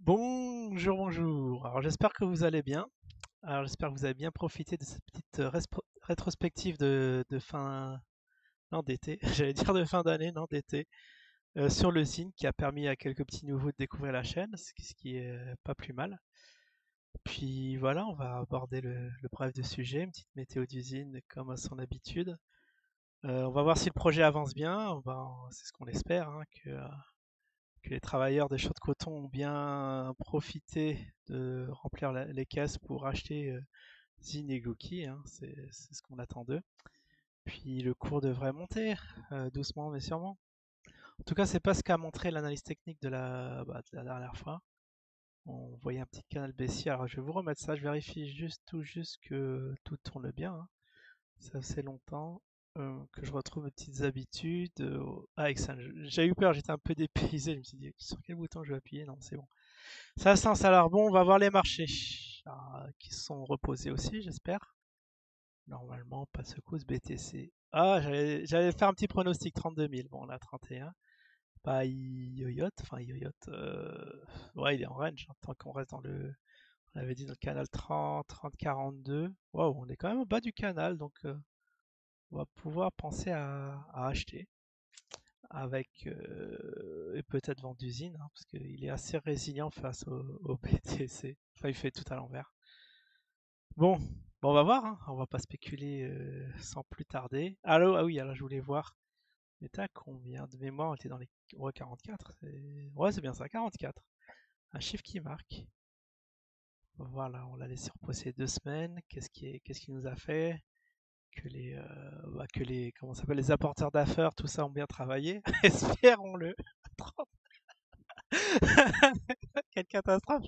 Bonjour, bonjour. Alors j'espère que vous allez bien. Alors j'espère que vous avez bien profité de cette petite rétrospective de fin, non d'été, j'allais dire de fin d'année, non d'été, sur le Zine qui a permis à quelques petits nouveaux de découvrir la chaîne, ce qui est pas plus mal. Puis voilà, on va aborder le bref de sujet, une petite météo d'usine comme à son habitude. On va voir si le projet avance bien, c'est ce qu'on espère, hein, que les travailleurs des champs de coton ont bien profité de remplir les caisses pour acheter Zine et Gouki, hein, c'est ce qu'on attend d'eux. Puis le cours devrait monter doucement mais sûrement. En tout cas, c'est pas ce qu'a montré l'analyse technique de la dernière fois. On voyait un petit canal baissier. Alors je vais vous remettre ça, je vérifie juste que tout tourne bien, hein. Ça fait longtemps que je retrouve mes petites habitudes. Ah, excellent. J'ai eu peur, j'étais un peu dépaysé. Je me suis dit sur quel bouton je vais appuyer. Non, c'est bon. Ça a l'air bon. On va voir les marchés qui sont reposés aussi, j'espère. Normalement, pas de secousse BTC. Ah, j'allais faire un petit pronostic 32 000. Bon, on a 31. Pas yoyote, enfin yoyote. Ouais, il est en range, hein, tant qu'on reste dans le. On avait dit dans le canal 30, 30, 42. Waouh, on est quand même au bas du canal, donc on va pouvoir penser à acheter avec et peut-être vendre d'usine, hein, parce qu'il est assez résilient face au BTC. Enfin, il fait tout à l'envers. Bon, on va voir, hein. On va pas spéculer sans plus tarder. Allô, ah oui, alors je voulais voir. Mais t'as combien de mémoire? On était dans les ouais, 44. Ouais, c'est bien ça, 44. Un chiffre qui marque. Voilà, on l'a laissé reposer 2 semaines. Qu'est-ce qui nous a fait? Que les comment ça s'appelle, les apporteurs d'affaires, tout ça ont bien travaillé. Espérons-le. Quelle catastrophe.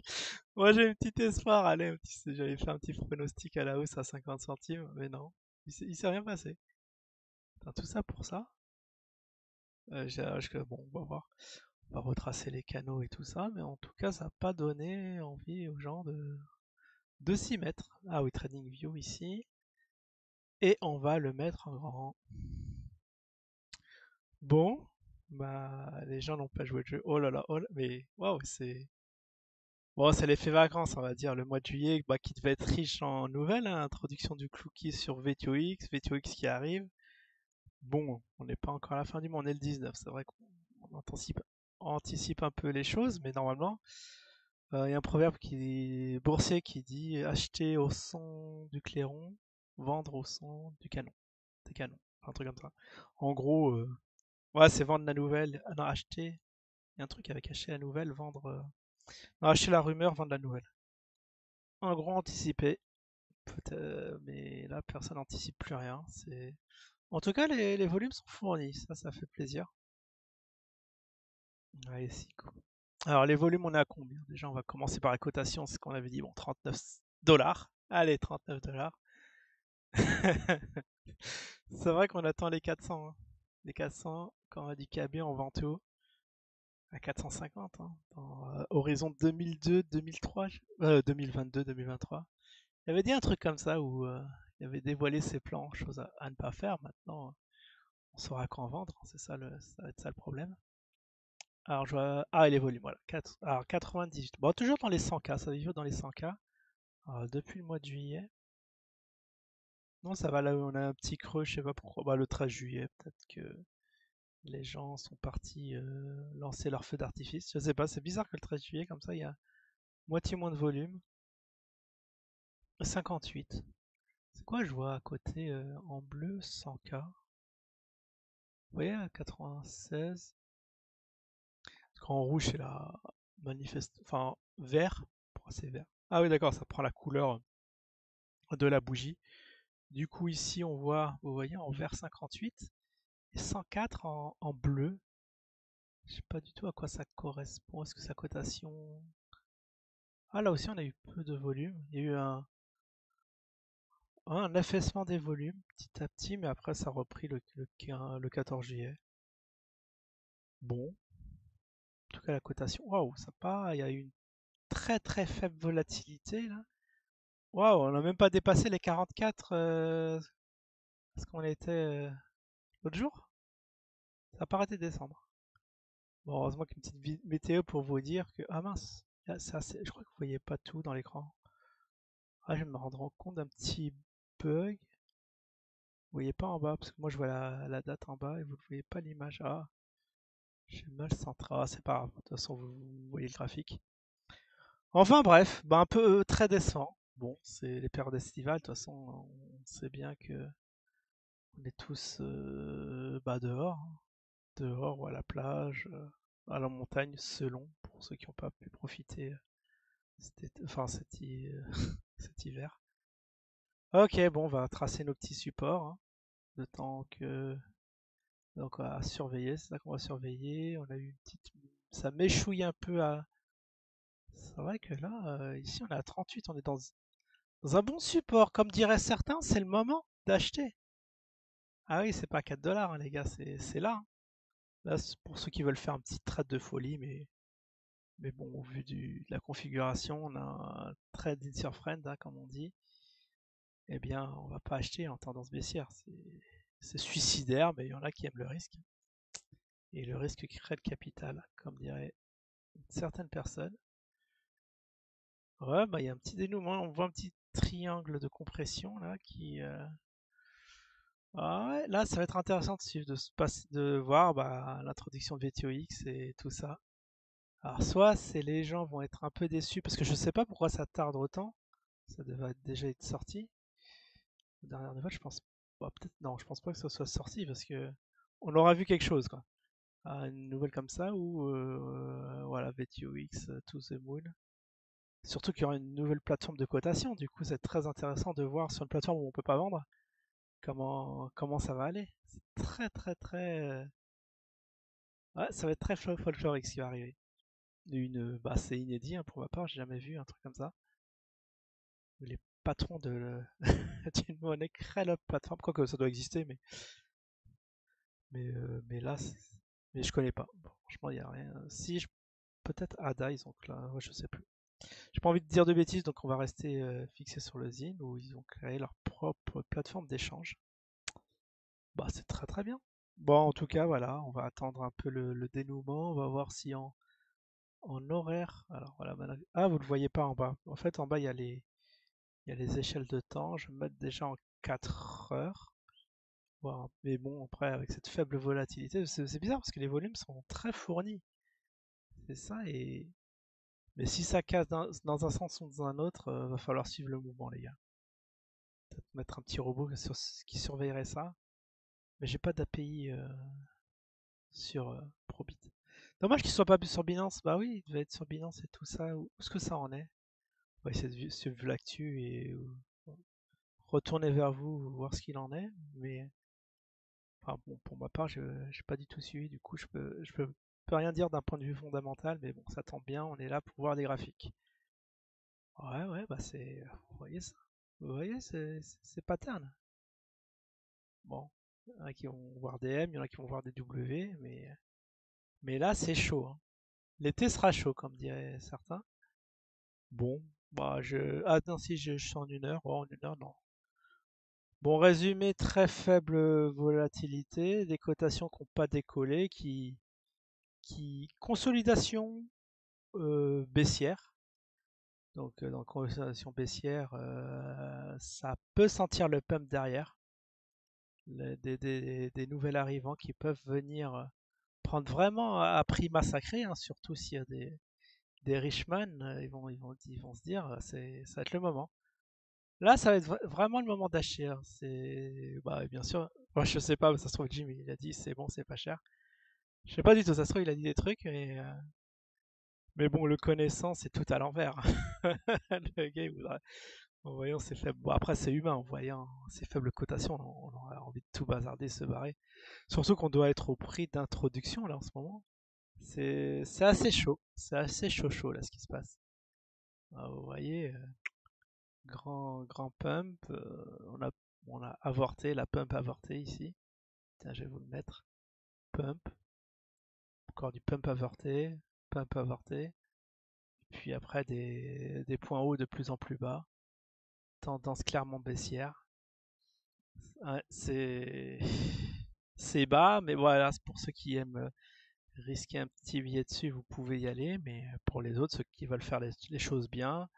Moi j'ai un petit espoir. Allez, j'avais fait un petit pronostic à la hausse à 50 centimes, mais non, il s'est rien passé. Enfin, tout ça pour ça. Bon, on va voir. On va retracer les canaux et tout ça, mais en tout cas, ça n'a pas donné envie aux gens de s'y mettre. Ah oui, TradingView ici. Et on va le mettre en grand. Bon, bah, les gens n'ont pas joué le jeu. Oh là, mais waouh, c'est. Bon, c'est l'effet vacances, on va dire, le mois de juillet, bah, qui devait être riche en nouvelles, hein, introduction du Clookie sur VTOX, VTOX qui arrive. Bon, on n'est pas encore à la fin du mois, on est le 19, c'est vrai qu'on anticipe un peu les choses, mais normalement, il y a un proverbe boursier qui dit acheter au son du clairon, vendre au son du canon. Des canons, un truc comme ça. En gros, ouais, c'est vendre la nouvelle. Ah non, acheter. Il y a un truc avec acheter la nouvelle, vendre. Non, acheter la rumeur, vendre la nouvelle. En gros, anticiper. Mais là, personne n'anticipe plus rien. En tout cas, les volumes sont fournis. Ça fait plaisir. Allez, si, cool. Alors, les volumes, on est à combien? Déjà, on va commencer par la cotation. C'est ce qu'on avait dit. Bon, 39 dollars. Allez, 39 dollars. C'est vrai qu'on attend les 400, hein. Les 400, quand on a dit KB, on vend tout à 450, hein, dans Horizon 2002-2003, 2022-2023. Il avait dit un truc comme ça où il avait dévoilé ses plans, chose à ne pas faire. Maintenant, on saura quand vendre, hein, ça va être ça le problème. Alors, je vois. Ah, et les volumes, voilà. Alors, 98. Bon, toujours dans les 100K, ça veut dans les 100K. Alors, depuis le mois de juillet. Non, ça va là, on a un petit creux, je sais pas pourquoi. Bah, le 13 juillet, peut-être que les gens sont partis lancer leur feu d'artifice. Je sais pas, c'est bizarre que le 13 juillet, comme ça, il y a moitié moins de volume. 58. C'est quoi, je vois à côté en bleu 100K. Vous voyez, à 96. Parce qu'en rouge, c'est la manifeste. Enfin, vert. Pourquoi c'est vert? Ah oui, d'accord, ça prend la couleur de la bougie. Du coup, ici, on voit, vous voyez, en vert 58 et 104 en bleu. Je sais pas du tout à quoi ça correspond. Est-ce que sa cotation. Ah, là aussi, on a eu peu de volume. Il y a eu un affaissement des volumes petit à petit, mais après, ça a repris le 14 juillet. Bon, en tout cas, la cotation. Waouh, ça part. Il y a eu une très très faible volatilité là. Waouh, on n'a même pas dépassé les 44 parce qu'on était l'autre jour. Ça n'a pas arrêté de descendre. Bon, heureusement qu'une petite météo pour vous dire que. Ah mince. Là, je crois que vous voyez pas tout dans l'écran. Ah, je vais me rendre compte d'un petit bug. Vous voyez pas en bas, parce que moi je vois la date en bas et vous ne voyez pas l'image. Ah, j'ai mal centré. Ah, c'est pas grave. De toute façon, vous voyez le graphique. Enfin bref, bah, un peu très décevant. Bon, c'est les périodes estivales. De toute façon, on sait bien que on est tous bah, dehors, hein. Dehors ou à la plage, à la montagne, selon, pour ceux qui n'ont pas pu profiter enfin, cet hiver. Ok, bon, on va tracer nos petits supports, hein, le temps que. Donc, on va surveiller, c'est ça qu'on va surveiller. On a eu une petite. Ça m'échouille un peu à. C'est vrai que là, ici, on est à 38, on est dans un bon support. Comme diraient certains, c'est le moment d'acheter. Ah oui, c'est pas 4 dollars, hein, les gars, c'est là, hein. Là, c'est pour ceux qui veulent faire un petit trade de folie, mais bon, au vu de la configuration, on a un trade in sur friend, hein, comme on dit. Eh bien, on va pas acheter en tendance baissière. C'est suicidaire, mais il y en a qui aiment le risque. Et le risque crée le capital, comme dirait certaines personnes. Ouais, bah il y a un petit dénouement, on voit un petit triangle de compression là qui. Ah ouais, là ça va être intéressant de suivre, de voir bah, l'introduction de VTOX et tout ça. Alors soit c'est les gens vont être un peu déçus parce que je sais pas pourquoi ça tarde autant. Ça devrait déjà être sorti. La dernière nouvelle, je pense. Bah, peut-être non, je pense pas que ça soit sorti parce que on aura vu quelque chose quoi. Ah, une nouvelle comme ça ou voilà VTOX to the moon. Surtout qu'il y aura une nouvelle plateforme de cotation. Du coup, c'est très intéressant de voir sur une plateforme où on peut pas vendre comment ça va aller. C'est très très très ouais, ça va être très folklorique ce qui va arriver. Bah, c'est inédit hein, pour ma part, j'ai jamais vu un truc comme ça. Les patrons d'une monnaie créent la plateforme, quoique ça doit exister, mais là, mais je connais pas. Bon, franchement, il y a rien. Si, peut-être Ada, ils ont là, ouais, je sais plus. J'ai pas envie de dire de bêtises, donc on va rester fixé sur le Zine où ils ont créé leur propre plateforme d'échange. Bah, c'est très très bien. Bon, en tout cas, voilà, on va attendre un peu le dénouement. On va voir si en horaire. Alors voilà, ah, vous le voyez pas en bas. En fait, en bas, il y a les échelles de temps. Je vais me mettre déjà en 4 heures. Voilà. Mais bon, après, avec cette faible volatilité, c'est bizarre parce que les volumes sont très fournis. C'est ça. Mais si ça casse dans un sens ou dans un autre, va falloir suivre le mouvement, les gars. Peut-être mettre un petit robot qui surveillerait ça. Mais j'ai pas d'API sur Probit. Dommage qu'il soit pas sur Binance. Bah oui, il devait être sur Binance et tout ça. Où est-ce que ça en est? On va essayer de suivre l'actu et retourner vers vous, voir ce qu'il en est. Mais enfin, bon, pour ma part, je n'ai pas du tout suivi. Du coup, je peux rien dire d'un point de vue fondamental. Mais bon, ça tombe bien. On est là pour voir les graphiques. Ouais, ouais, bah c'est. Vous voyez ça? Vous voyez, c'est pattern. Bon, il y en a qui vont voir des M, il y en a qui vont voir des W, mais là, c'est chaud, hein. L'été sera chaud, comme diraient certains. Bon, bah ah non, si je suis en 1 heure. Oh, en 1 heure, non. Bon, résumé, très faible volatilité, des cotations qui n'ont pas décollé, consolidation baissière. Donc, dans consolidation baissière, ça peut sentir le pump derrière. Des nouvelles arrivants qui peuvent venir prendre vraiment à prix massacré, hein, surtout s'il y a des Richman, ils vont se dire, ça va être le moment. Là, ça va être vraiment le moment d'acheter, hein. Bah, bien sûr, moi je sais pas, ça se trouve Jim il a dit c'est bon, c'est pas cher. Je sais pas du tout, ça se trouve il a dit des trucs, mais bon, le connaissant, c'est tout à l'envers. Le gars, en voyant ces faibles, bon après c'est humain, en voyant ces faibles cotations, on aurait envie de tout bazarder, se barrer. Surtout qu'on doit être au prix d'introduction là en ce moment. C'est assez chaud, c'est assez chaud chaud là ce qui se passe. Ah, vous voyez, grand pump, on a avorté, la pump avortée ici. Tiens, je vais vous le mettre. Pump, encore du pump avorté. Puis après des points hauts de plus en plus bas. Tendance clairement baissière. Ouais, c'est bas, mais voilà, c'est pour ceux qui aiment risquer un petit billet dessus, vous pouvez y aller, mais pour les autres, ceux qui veulent faire les choses bien,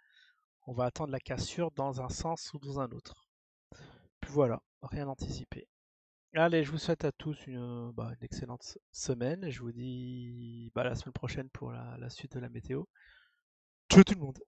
on va attendre la cassure dans un sens ou dans un autre. Puis voilà, rien anticipé. Allez, je vous souhaite à tous une excellente semaine et je vous dis à la semaine prochaine pour la suite de la météo. Ciao tout le monde!